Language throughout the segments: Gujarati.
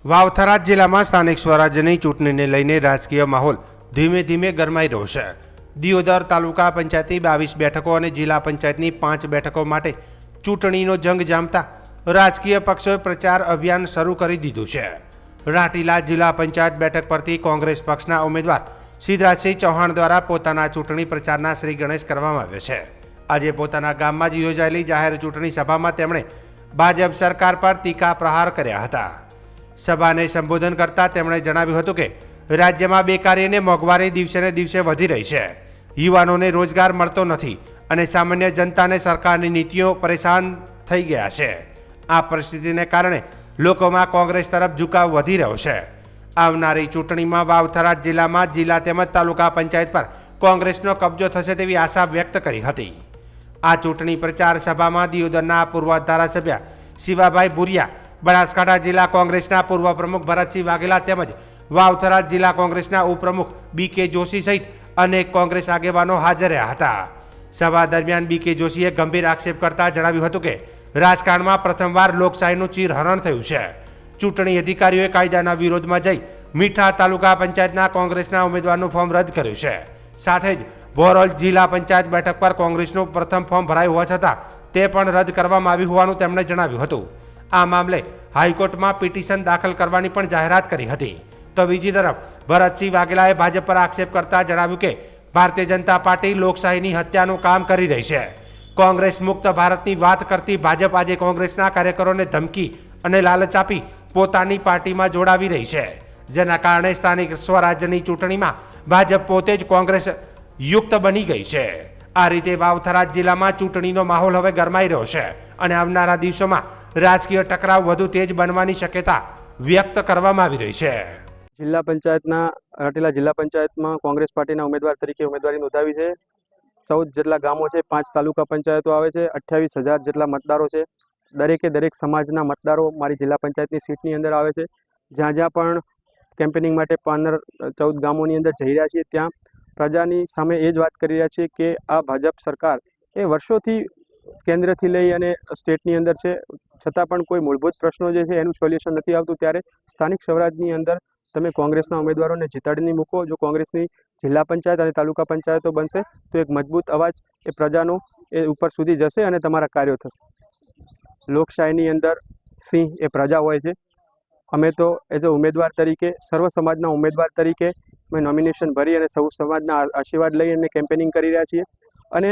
વાવથરા જિલ્લામાં સ્થાનિક સ્વરાજ્યની ચૂંટણીને લઈને રાજકીય માહોલ ધીમે ધીમે ગરમાઈ રહ્યો છે। દિયોદર તાલુકા પંચાયતની 22 બેઠકો અને જિલ્લા પંચાયતની 5 બેઠકો માટે ચૂંટણીનો જંગ જામતા રાજકીય પક્ષોએ પ્રચાર અભિયાન શરૂ કરી દીધું છે। રાટીલા જિલ્લા પંચાયત બેઠક પરથી કોંગ્રેસ પક્ષના ઉમેદવાર સિદ્ધરાજસિંહ ચૌહાણ દ્વારા પોતાના ચૂંટણી પ્રચારના શ્રી ગણેશ કરવામાં આવ્યો છે। આજે પોતાના ગામમાં જ યોજાયેલી જાહેર ચૂંટણી સભામાં તેમણે ભાજપ સરકાર પર તીખા પ્રહાર કર્યા હતા। સભાને સંબોધન કરતા તેમણે જણાવ્યું હતું કે રાજ્યમાં બેકારી અને મોંઘવારી દિવસે ને દિવસે વધી રહી છે। યુવાનોને રોજગાર મળતો નથી અને સામાન્ય જનતાને સરકારની નીતિઓ પરેશાન થઈ ગયા છે। આ પરિસ્થિતિને કારણે લોકોમાં કોંગ્રેસ તરફ ઝુકાવ વધી રહ્યો છે। આવનારી ચૂંટણીમાં વાવથરા જિલ્લામાં જિલ્લા તેમજ તાલુકા પંચાયત પર કોંગ્રેસનો કબજો થશે તેવી આશા વ્યક્ત કરી હતી। આ ચૂંટણી પ્રચાર સભામાં દિયોદરના પૂર્વ ધારાસભ્ય શિવાભાઈ ભુરિયા, બનાસકાંઠા જિલ્લા કોંગ્રેસના પૂર્વ પ્રમુખ ભરતસિંહ વાઘેલા તેમજ વાવથરા જિલ્લા કોંગ્રેસના ઉપપ્રમુખ બીકે જોશી સહિત અનેક કોંગ્રેસ આગેવાનો હાજર રહ્યા હતા। સભા દરમિયાન બીકે જોશીએ ગંભીર આક્ષેપ કરતા જણાવ્યું હતું કે રાજકારણમાં પ્રથમવાર લોકશાહીનું ચીરહરણ થયું છે। ચૂંટણી અધિકારીઓએ કાયદાના વિરોધમાં જઈ મીઠા તાલુકા પંચાયતના કોંગ્રેસના ઉમેદવારનું ફોર્મ રદ કર્યું છે। સાથે જ બોરોલ જિલ્લા પંચાયત બેઠક પર કોંગ્રેસનું પ્રથમ ફોર્મ ભરાયું હોવા છતાં તે પણ રદ કરવામાં આવ્યું હોવાનું તેમણે જણાવ્યું હતું। આ મામલે હાઈકોર્ટમાં પિટિશન દાખલ કરવાની પણ જાહેરાત કરી હતી। તો બીજી તરફ ભરતસિંહ વાઘેલાએ ભાજપ પર આક્ષેપ કરતા જણાવ્યું કે ભારતીય જનતા પાર્ટી લોકશાહીની હત્યાનું કામ કરી રહી છે। કોંગ્રેસ મુક્ત ભારતની વાત કરતી ભાજપ આજે કોંગ્રેસના કાર્યકરોને ધમકી અને લાલચ આપી પોતાની પાર્ટીમાં જોડાવી રહી છે, જેના કારણે સ્થાનિક સ્વરાજ્યની ચૂંટણીમાં ભાજપ પોતે જ કોંગ્રેસ યુક્ત બની ગઈ છે। આ રીતે વાવથરા જિલ્લામાં ચૂંટણીનો માહોલ હવે ગરમાઈ રહ્યો છે અને આવનારા દિવસોમાં રાજકીય ટકરાવ વધુ તેજ બનવાની શક્યતા વ્યક્ત કરવામાં આવી રહી છે। જિલ્લા પંચાયતના રાટીલા જિલ્લા પંચાયતમાં કોંગ્રેસ પાર્ટીના ઉમેદવાર તરીકે ઉમેદવારી નોંધાવી છે। 14 જેટલા ગામો છે, 5 તાલુકા પંચાયતો આવે છે, 28,000 જેટલા મતદારો છે। દરેક સમાજના મતદારો મારી જિલ્લા પંચાયતની સીટની અંદર આવે છે। જ્યાં જ્યાં પણ કેમ્પેનિંગ માટે 14 ગામોની અંદર જઈ રહ્યા છીએ ત્યાં પ્રજાની સામે એ જ વાત કરી રહ્યા છીએ કે આ ભાજપ સરકાર એ વર્ષોથી કેન્દ્રથી લઈ અને સ્ટેટની અંદર છે, છતાં પણ કોઈ મૂળભૂત પ્રશ્નો જે છે એનું સોલ્યુશન નથી આવતું। ત્યારે સ્થાનિક સ્વરાજની અંદર તમે કોંગ્રેસના ઉમેદવારોને જીતાડીને મૂકો। જો કોંગ્રેસની જિલ્લા પંચાયત અને તાલુકા પંચાયતો બનશે તો એક મજબૂત અવાજ એ પ્રજાનો એ ઉપર સુધી જશે અને તમારા કાર્યો થશે। લોકશાહીની અંદર સિંહ એ પ્રજા હોય છે। અમે તો એઝ અ ઉમેદવાર તરીકે, સર્વ સમાજના ઉમેદવાર તરીકે અમે નોમિનેશન ભરી અને સૌ સમાજના આશીર્વાદ લઈ અને કેમ્પેનિંગ કરી રહ્યા છીએ। અને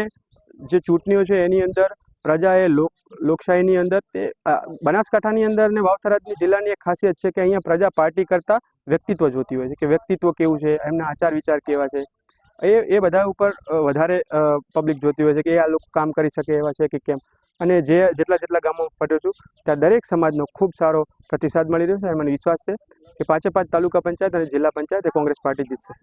જે ચૂંટણીઓ છે એની અંદર પ્રજાએ લોકશાહીની અંદર તે બનાસકાંઠાની અંદર ને વાવથરા જિલ્લાની એક ખાસિયત છે કે અહીંયા પ્રજા પાર્ટી કરતાં વ્યક્તિત્વ જોતી હોય છે કે વ્યક્તિત્વ કેવું છે, એમના આચાર વિચાર કેવા છે, એ બધા ઉપર વધારે પબ્લિક જોતી હોય છે કે આ લોકો કામ કરી શકે એવા છે કે કેમ। અને જેટલા ગામો ફર્યો છું ત્યાં દરેક સમાજનો ખૂબ સારો પ્રતિસાદ મળી રહ્યો છે અને મને વિશ્વાસ છે કે 5 તાલુકા પંચાયત અને જિલ્લા પંચાયત એ કોંગ્રેસ પાર્ટી જીતશે।